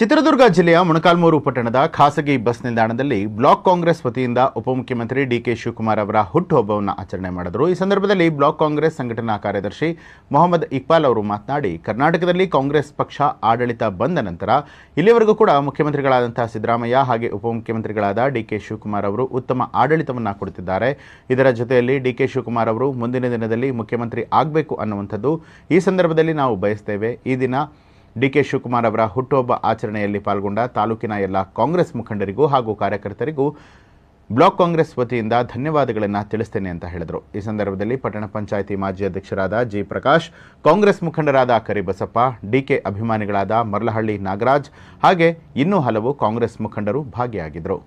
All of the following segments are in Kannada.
ಚಿತ್ರದುರ್ಗ ಜಿಲ್ಲೆಯ ಮೊಳಕಾಲ್ಮೂರು ಪಟ್ಟಣದ ಖಾಸಗಿ ಬಸ್ ನಿಲ್ದಾಣದಲ್ಲಿ ಬ್ಲಾಕ್ ಕಾಂಗ್ರೆಸ್ ವತಿಯಿಂದ ಉಪಮುಖ್ಯಮಂತ್ರಿ ಡಿಕೆ ಶಿವಕುಮಾರ್ ಅವರ ಹುಟ್ಟುಹಬ್ಬವನ್ನು ಆಚರಣೆ ಮಾಡಿದರು. ಈ ಸಂದರ್ಭದಲ್ಲಿ ಬ್ಲಾಕ್ ಕಾಂಗ್ರೆಸ್ ಸಂಘಟನಾ ಕಾರ್ಯದರ್ಶಿ ಮೊಹಮ್ಮದ್ ಇಕ್ಬಾಲ್ ಅವರು ಮಾತನಾಡಿ, ಕರ್ನಾಟಕದಲ್ಲಿ ಕಾಂಗ್ರೆಸ್ ಪಕ್ಷ ಆಡಳಿತ ಬಂದ ನಂತರ ಇಲ್ಲಿವರೆಗೂ ಕೂಡ ಮುಖ್ಯಮಂತ್ರಿಗಳಾದಂತಹ ಸಿದ್ದರಾಮಯ್ಯ ಹಾಗೆ ಉಪಮುಖ್ಯಮಂತ್ರಿಗಳಾದ ಡಿಕೆ ಶಿವಕುಮಾರ್ ಅವರು ಉತ್ತಮ ಆಡಳಿತವನ್ನು ಕೊಡುತ್ತಿದ್ದಾರೆ. ಇದರ ಜೊತೆಯಲ್ಲಿ ಡಿಕೆ ಶಿವಕುಮಾರ್ ಅವರು ಮುಂದಿನ ದಿನದಲ್ಲಿ ಮುಖ್ಯಮಂತ್ರಿ ಆಗಬೇಕು ಅನ್ನುವಂಥದ್ದು ಈ ಸಂದರ್ಭದಲ್ಲಿ ನಾವು ಬಯಸ್ತೇವೆ. ಈ ದಿನ ಡಿಕೆ ಶಿವಕುಮಾರ್ ಅವರ ಹುಟ್ಟುಹಬ್ಬ ಆಚರಣೆಯಲ್ಲಿ ಪಾಲ್ಗೊಂಡ ತಾಲೂಕಿನ ಎಲ್ಲ ಕಾಂಗ್ರೆಸ್ ಮುಖಂಡರಿಗೂ ಹಾಗೂ ಕಾರ್ಯಕರ್ತರಿಗೂ ಬ್ಲಾಕ್ ಕಾಂಗ್ರೆಸ್ ವತಿಯಿಂದ ಧನ್ಯವಾದಗಳನ್ನು ತಿಳಿಸ್ತೇನೆ ಅಂತ ಹೇಳಿದರು. ಈ ಸಂದರ್ಭದಲ್ಲಿ ಪಟ್ಟಣ ಪಂಚಾಯಿತಿ ಮಾಜಿ ಅಧ್ಯಕ್ಷರಾದ ಜಿ ಪ್ರಕಾಶ್, ಕಾಂಗ್ರೆಸ್ ಮುಖಂಡರಾದ ಕರಿಬಸಪ್ಪ, ಡಿಕೆ ಅಭಿಮಾನಿಗಳಾದ ಮರ್ಲಹಳ್ಳಿ ನಾಗರಾಜ್ ಹಾಗೆ ಇನ್ನೂ ಹಲವು ಕಾಂಗ್ರೆಸ್ ಮುಖಂಡರು ಭಾಗಿಯಾಗಿದ್ದರು.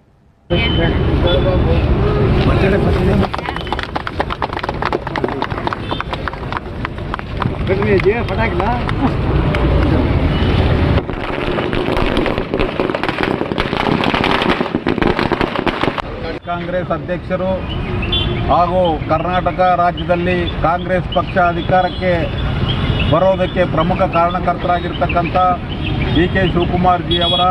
ಕಾಂಗ್ರೆಸ್ ಅಧ್ಯಕ್ಷರು ಹಾಗೂ ಕರ್ನಾಟಕ ರಾಜ್ಯದಲ್ಲಿ ಕಾಂಗ್ರೆಸ್ ಪಕ್ಷ ಅಧಿಕಾರಕ್ಕೆ ಬರೋದಕ್ಕೆ ಪ್ರಮುಖ ಕಾರಣಕರ್ತರಾಗಿರ್ತಕ್ಕಂಥ ಡಿಕೆ ಶಿವಕುಮಾರ್ ಜಿ ಅವರ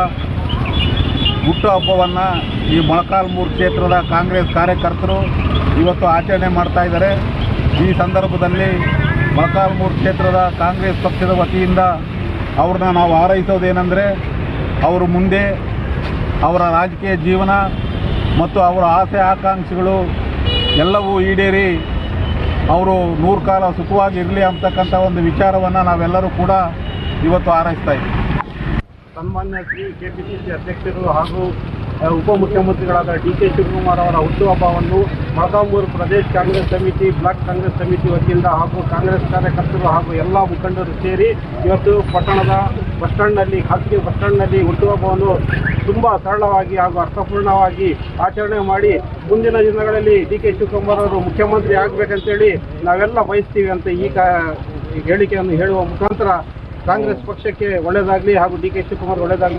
ಹುಟ್ಟುಹಬ್ಬವನ್ನು ಈ ಮೊಳಕಾಲ್ಮೂರು ಕ್ಷೇತ್ರದ ಕಾಂಗ್ರೆಸ್ ಕಾರ್ಯಕರ್ತರು ಇವತ್ತು ಆಚರಣೆ ಮಾಡ್ತಾ ಇದ್ದಾರೆ. ಈ ಸಂದರ್ಭದಲ್ಲಿ ಮೊಳಕಾಲ್ಮೂರು ಕ್ಷೇತ್ರದ ಕಾಂಗ್ರೆಸ್ ಪಕ್ಷದ ವತಿಯಿಂದ ಅವ್ರನ್ನ ನಾವು ಹಾರೈಸೋದೇನೆಂದರೆ, ಅವರು ಮುಂದೆ ಅವರ ರಾಜಕೀಯ ಜೀವನ ಮತ್ತು ಅವರ ಆಸೆ ಆಕಾಂಕ್ಷೆಗಳು ಎಲ್ಲವೂ ಈಡೇರಿ ಅವರು 100 ಕಾಲ ಸುಖವಾಗಿರಲಿ ಅಂತಕ್ಕಂಥ ಒಂದು ವಿಚಾರವನ್ನು ನಾವೆಲ್ಲರೂ ಕೂಡ ಇವತ್ತು ಹಾರೈಸ್ತಾ ಇದ್ದೀವಿ. ಸನ್ಮಾನ್ಯ ಶ್ರೀ ಕೆಪಿಸಿಸಿ ಅಧ್ಯಕ್ಷರು ಹಾಗೂ ಉಪಮುಖ್ಯಮಂತ್ರಿಗಳಾದ ಡಿಕೆ ಶಿವಕುಮಾರ್ ಅವರ ಹುಟ್ಟುಹಬ್ಬವನ್ನು ಮೊಳಕಾಲ್ಮೂರು ಪ್ರದೇಶ ಕಾಂಗ್ರೆಸ್ ಸಮಿತಿ, ಬ್ಲಾಕ್ ಕಾಂಗ್ರೆಸ್ ಸಮಿತಿ ವತಿಯಿಂದ ಹಾಗೂ ಕಾಂಗ್ರೆಸ್ ಕಾರ್ಯಕರ್ತರು ಹಾಗೂ ಎಲ್ಲ ಮುಖಂಡರು ಸೇರಿ ಇವತ್ತು ಪಟ್ಟಣದ ಬಸ್ ಸ್ಟ್ಯಾಂಡ್ನಲ್ಲಿ, ಖಾಸಗಿ ಬಸ್ ಸ್ಟ್ಯಾಂಡ್ನಲ್ಲಿ ಹುಟ್ಟುಹಬ್ಬವನ್ನು ತುಂಬ ಸರಳವಾಗಿ ಹಾಗೂ ಅರ್ಥಪೂರ್ಣವಾಗಿ ಆಚರಣೆ ಮಾಡಿ ಮುಂದಿನ ದಿನಗಳಲ್ಲಿ ಡಿಕೆ ಶಿವಕುಮಾರ್ ಅವರು ಮುಖ್ಯಮಂತ್ರಿ ಆಗಬೇಕಂತೇಳಿ ನಾವೆಲ್ಲ ಬಯಸ್ತೀವಿ ಅಂತ ಈ ಹೇಳಿಕೆಯನ್ನು ಹೇಳುವ ಮುಖಾಂತರ ಕಾಂಗ್ರೆಸ್ ಪಕ್ಷಕ್ಕೆ ಒಳ್ಳೆಯದಾಗಲಿ ಹಾಗೂ ಡಿಕೆ ಶಿವಕುಮಾರ್ ಒಳ್ಳೆಯದಾಗಲಿ.